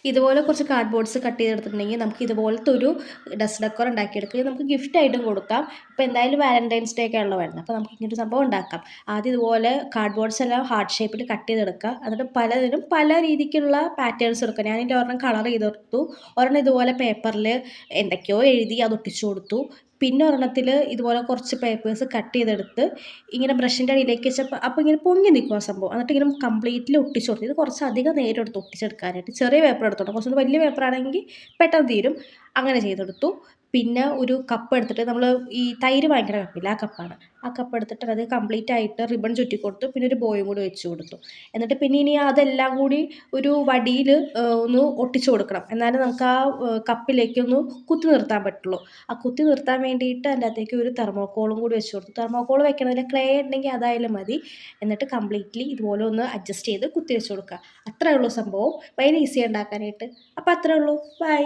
ഇതുപോലെ കുറച്ച് cardboards cut ചെയ്തെടുത്തിട്ടുണ്ടെങ്കിൽ നമുക്ക് ഇതുപോലത്തെ ഒരു ഡസ്റ്റ് ഡെക്കോർ ഉണ്ടാക്കിയെടുക്കുക. നമുക്ക് ഗിഫ്റ്റായിട്ടും കൊടുക്കാം. ഇപ്പോൾ എന്തായാലും വാലന്റൈൻസ് ഡേ ഒക്കെ ആണല്ലോ വരുന്നത്, അപ്പോൾ നമുക്ക് ഇങ്ങനൊരു സംഭവം ഉണ്ടാക്കാം. ആദ്യം ഇതുപോലെ കാർഡ്ബോർഡ്സ് എല്ലാം ഹാർട്ട് ഷേപ്പിൽ കട്ട് ചെയ്തെടുക്കുക. എന്നിട്ട് പലതിനും പല രീതിക്കുള്ള പാറ്റേൺസ് എടുക്കുക. ഞാനിതിൻ്റെ ഒരെണ്ണം കളർ ചെയ്തെടുത്തു, ഒരെണ്ണം ഇതുപോലെ പേപ്പറിൽ എന്തൊക്കെയോ എഴുതി അത് ഒട്ടിച്ചു കൊടുത്തു. പിന്നെ ഒരെണ്ണത്തിൽ ഇതുപോലെ കുറച്ച് പേപ്പേഴ്സ് കട്ട് ചെയ്തെടുത്ത് ഇങ്ങനെ ബ്രഷിൻ്റെ അടിയിലേക്ക് വെച്ചപ്പോൾ അപ്പോൾ ഇങ്ങനെ പൊങ്ങി നിൽക്കും ആ സംഭവം. എന്നിട്ട് ഇങ്ങനെ കംപ്ലീറ്റ്ലി ഒട്ടിച്ചു കൊടുത്തു. ഇത് കുറച്ച് അധികം നേരം എടുത്ത് ഒട്ടിച്ചെടുക്കാനായിട്ട്. ചെറിയ പേപ്പർ എടുത്തോട്ടോ, കുറച്ചുകൂടി വലിയ പേപ്പറാണെങ്കിൽ പെട്ടെന്ന് തീരും. അങ്ങനെ ചെയ്തെടുത്തു. പിന്നെ ഒരു കപ്പ് എടുത്തിട്ട് നമ്മൾ ഈ തൈര് വാങ്ങിക്കുന്ന കപ്പില്ല, ആ കപ്പാണ്. ആ കപ്പ് എടുത്തിട്ട് അത് കംപ്ലീറ്റ് ആയിട്ട് റിബൺ ചുറ്റി കൊടുത്തു. പിന്നെ ഒരു ബോയും കൂടി വെച്ച് കൊടുത്തു. എന്നിട്ട് പിന്നെ ഇനി അതെല്ലാം കൂടി ഒരു വടിയിൽ ഒന്ന് ഒട്ടിച്ചു കൊടുക്കണം. എന്നാലും നമുക്ക് ആ കപ്പിലേക്കൊന്ന് കുത്തി നിർത്താൻ പറ്റുള്ളൂ. ആ കുത്തി നിർത്താൻ വേണ്ടിയിട്ട് അതിൻ്റെ അകത്തേക്ക് ഒരു തെർമോക്കോളും കൂടി വെച്ച് കൊടുത്തു. തെർമോക്കോൾ വെക്കണതിൽ ക്ലേ ഉണ്ടെങ്കിൽ അതായാലും മതി. എന്നിട്ട് കംപ്ലീറ്റ്ലി ഇതുപോലെ ഒന്ന് അഡ്ജസ്റ്റ് ചെയ്ത് കുത്തി വെച്ച് കൊടുക്കുക. അത്രയേ ഉള്ളൂ സംഭവം. ഭയങ്കര ഈസി ഉണ്ടാക്കാനായിട്ട്. അപ്പോൾ അത്രയേ ഉള്ളൂ. ബൈ.